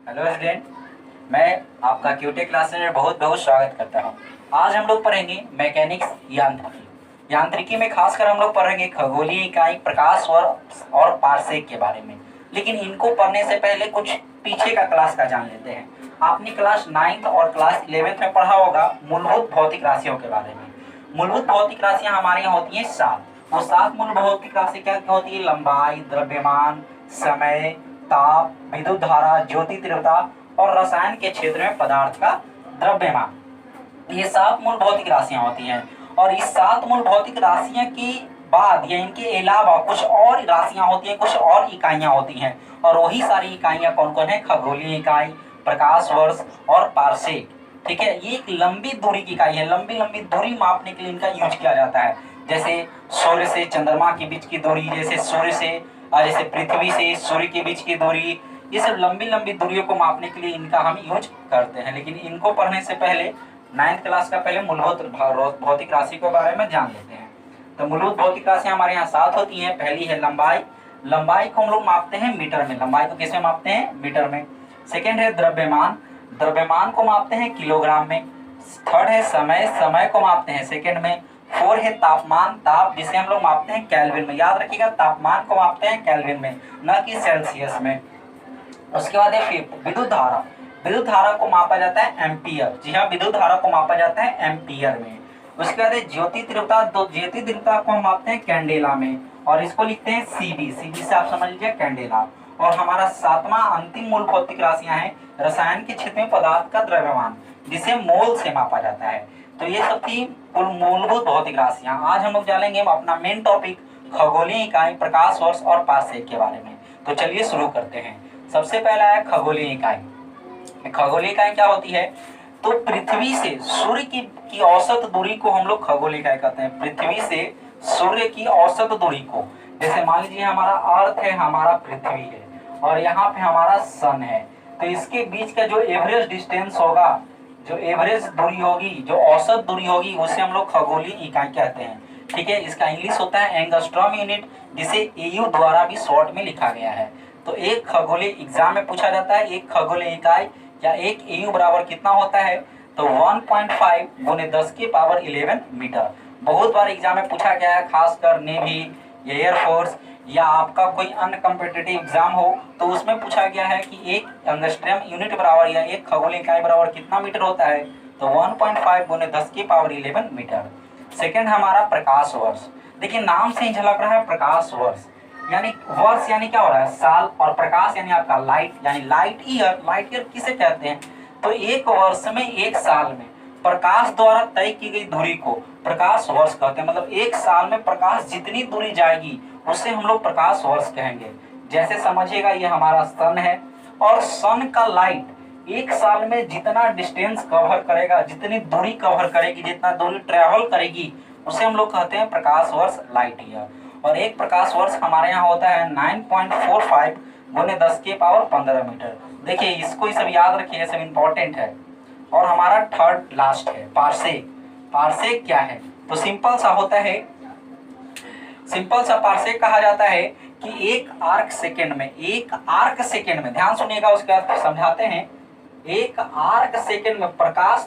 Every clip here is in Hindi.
हेलो स्टूडेंट, मैं आपका क्यूटे क्लास में बहुत बहुत स्वागत करता हूँ। आज हम लोग पढ़ेंगे मैकेनिक्स यांत्रिकी। यांत्रिकी में खासकर हम लोग पढ़ेंगे खगोलीय इकाई, प्रकाश वर्ष और पारसेक के बारे में। लेकिन इनको पढ़ने से पहले कुछ पीछे का क्लास का जान लेते हैं। आपने क्लास 9th और क्लास 11th में पढ़ा होगा मूलभूत भौतिक राशियों के बारे में। मूलभूत भौतिक राशियाँ हमारे यहाँ होती हैं 7। वो 7 मूल भौतिक राशि क्या क्या होती है? लंबाई, द्रव्यमान, समय, ताप, विद्युत धारा, ज्योति तीव्रता और रसायन के क्षेत्र में पदार्थ का द्रव्यमान। ये 7 मूल भौतिक राशियां होती हैं। और इस 7 मूल भौतिक राशियां के बाद या इनके अलावा कुछ और राशियां होती हैं, कुछ और इकाइयां होती हैं। और वही सारी इकाइयां कौन कौन है? खगोलीय इकाई, प्रकाश वर्ष और पारसेक। ठीक है, ये एक लंबी दूरी की इकाई है। लंबी लंबी दूरी मापने के लिए इनका यूज किया जाता है। जैसे सूर्य से चंद्रमा के बीच की दूरी, जैसे पृथ्वी से सूर्य के बीच की दूरी, ये सब लंबी लंबी दूरियों को मापने के लिए इनका हम यूज करते हैं। लेकिन इनको पढ़ने से पहले 9th क्लास का पहले मूलभूत भौतिक राशि के बारे में जान लेते हैं। तो मूलभूत भौतिक राशियां हमारे यहाँ 7 होती हैं। पहली है लंबाई। लंबाई को हम लोग मापते हैं मीटर में। लंबाई को किसमें मापते हैं? मीटर में। सेकेंड है द्रव्यमान। द्रव्यमान को मापते हैं किलोग्राम में। थर्ड है समय। समय को मापते हैं सेकेंड में। 4 है तापमान, ताप जिसे हम लोग मापते हैं केल्विन में। याद रखिएगा, तापमान को मापते हैं केल्विन में, न कि सेल्सियस में। उसके बाद है विद्युत धारा। विद्युत धारा को मापा जाता है एम्पियर। जी हाँ, विद्युत धारा को मापा जाता है एम्पियर में। उसके बाद है ज्योति तीव्रता। ज्योति तीव्रता को हम मापते हैं कैंडेला में, और इसको लिखते हैं सीबी। सीबी से आप समझ लीजिए कैंडेला। और हमारा 7वां अंतिम मूल भौतिक राशियां हैं रसायन के क्षेत्र में पदार्थ का द्रव्यमान, जिसे मोल से मापा जाता है। तो ये सब थी मूलभूत भौतिक राशियां। आज हम लोग जानेंगे अपना मेन टॉपिक खगोलीय इकाई, प्रकाश वर्ष और पारसेक के बारे में। तो चलिए शुरू करते हैं। सबसे पहला है खगोलीय इकाई। खगोलीय इकाई क्या होती है? तो पृथ्वी से सूर्य की औसत दूरी को हम लोग खगोलीय इकाई कहते हैं। पृथ्वी से सूर्य की औसत दूरी को, जैसे मान लीजिए हमारा अर्थ है, हमारा पृथ्वी है, और यहाँ पे हमारा सन है। तो इसके बीच का जो एवरेज डिस्टेंस होगा, जो एवरेज दूरी होगी, जो औसत दूरी होगी, उसे हम लोग खगोलीय इकाई कहते हैं। ठीक है, इसका इंग्लिश होता है एंगस्ट्रॉम यूनिट, जिसे एयू द्वारा भी शॉर्ट में लिखा गया है। तो एक खगोलीय एग्जाम में पूछा जाता है, एक खगोलीय इकाई या एक एयू बराबर कितना होता है? तो 1.5 गुने 10 की पावर 11 मीटर। बहुत बार एग्जाम में पूछा गया है, खासकर नेवी या एयरफोर्स या आपका कोई अन्य कॉम्पिटिटिव एग्जाम हो, तो उसमें पूछा गया है कि एक एंगस्ट्रॉम यूनिट बराबर या एक खगोलीय इकाई बराबर कितना मीटर होता है? तो 1.5 गुने 10 की पावर 11 मीटर। सेकेंड हमारा प्रकाश वर्ष। देखिए, नाम से ही झलक रहा है प्रकाश वर्ष, यानी वर्ष यानी क्या हो रहा है? साल, और प्रकाश यानी आपका लाइट, यानी लाइट ईयर। लाइट ईयर किसे कहते हैं? तो एक वर्ष में, एक साल में प्रकाश द्वारा तय की गई दूरी को प्रकाश वर्ष कहते हैं। मतलब एक साल में प्रकाश जितनी दूरी जाएगी उसे हम लोग प्रकाश वर्ष कहेंगे। जैसे समझिएगा, ये हमारा सन है, और सन का लाइट एक साल में जितना डिस्टेंस कवर करेगा, जितनी दूरी कवर करेगी, जितना दूरी ट्रेवल करेगी, उसे हम लोग कहते हैं प्रकाश वर्ष, लाइट ईयर। और एक प्रकाश वर्ष हमारे यहाँ होता है 9.45 गुने 10 की पावर 15 मीटर। देखिए, इसको ही सब याद रखिए, सब इंपॉर्टेंट है। और हमारा थर्ड लास्ट है पारसेक। पारसेक क्या है? तो सिंपल सा होता है, सिंपल सा पारसेक कहा जाता है कि एक आर्क सेकेंड में, ध्यान सुनिएगा, उसके बाद समझाते हैं। एक आर्क सेकेंड में प्रकाश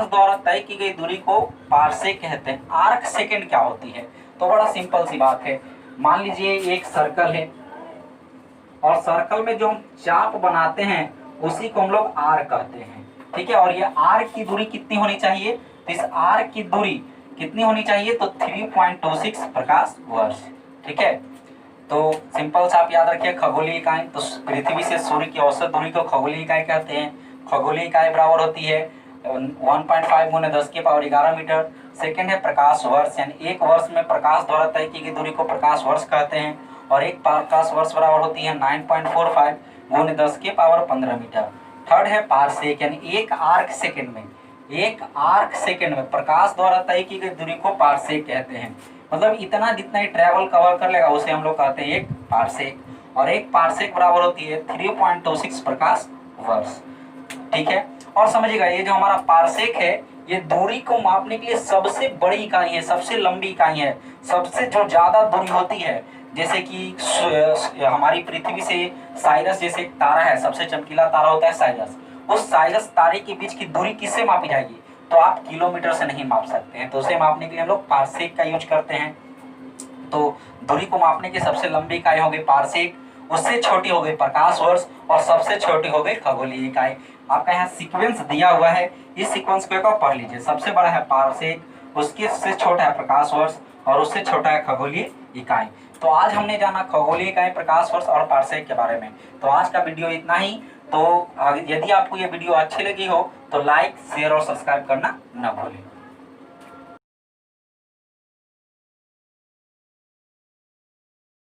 द्वारा तय की गई दूरी को पारसेक कहते हैं। आर्क सेकेंड क्या होती है? तो बड़ा सिंपल सी बात है। मान लीजिए एक सर्कल है, और सर्कल में जो हम चाप बनाते हैं उसी को हम लोग आर्क कहते हैं। ठीक है, और ये आर्क की दूरी कितनी होनी चाहिए? तो इस आर्क की दूरी कितनी होनी चाहिए? तो 3.26 प्रकाश वर्ष। ठीक है, तो सिंपल सा आप याद रखिए खगोलीय इकाई। तो पृथ्वी से सूर्य की औसत दूरी को खगोलीय इकाई कहते हैं। खगोलीय इकाई बराबर होती है 1.5 गुने 10 की पावर 11 मीटर। सेकेंड है प्रकाश वर्ष, यानी एक वर्ष में प्रकाश द्वारा तय की गई दूरी को प्रकाश वर्ष कहते हैं। और एक प्रकाश वर्ष बराबर होती है 9.45 गुने 10 की पावर 15 मीटर। थर्ड है पारसेक, यानी एक आर्क सेकेंड में प्रकाश द्वारा तय की गई दूरी को पारसेक कहते हैं। मतलब इतना जितना ही ट्रेवल कवर कर लेगा उसे हम लोग कहते हैं एक पारसेक। और एक पारसेक बराबर होती है 3.26 प्रकाश वर्ष। ठीक है, और समझिएगा, ये जो हमारा पारसेक है, ये दूरी को मापने के लिए सबसे बड़ी इकाई है, सबसे लंबी इकाई है। सबसे जो ज्यादा दूरी होती है, जैसे कि हमारी पृथ्वी से साइरस जैसे एक तारा है, सबसे चमकीला तारा होता है साइरस, उस साइरस तारे के बीच की दूरी किससे मापी जाएगी? तो आप किलोमीटर से नहीं माप सकते हैं, तो उसे मापने के लिए हम लोग पारसेक का यूज करते हैं। तो दूरी को मापने की सबसे लंबी इकाई हो गई पारसेक, उससे छोटी हो गई प्रकाश वर्ष, और सबसे छोटी हो गई खगोलीय इकाई। आपका यहाँ सीक्वेंस दिया हुआ है, इस सीक्वेंस को एक बार पढ़ लीजिए। सबसे बड़ा है पारसेक, उसके से छोटा है प्रकाश वर्ष, और उससे छोटा है खगोलीय इकाई। तो आज हमने जाना खगोलीय इकाई, प्रकाश वर्ष और पारसेक के बारे में। तो आज का वीडियो इतना ही। तो यदि आपको ये वीडियो अच्छी लगी हो तो लाइक, शेयर और सब्सक्राइब करना न भूलें।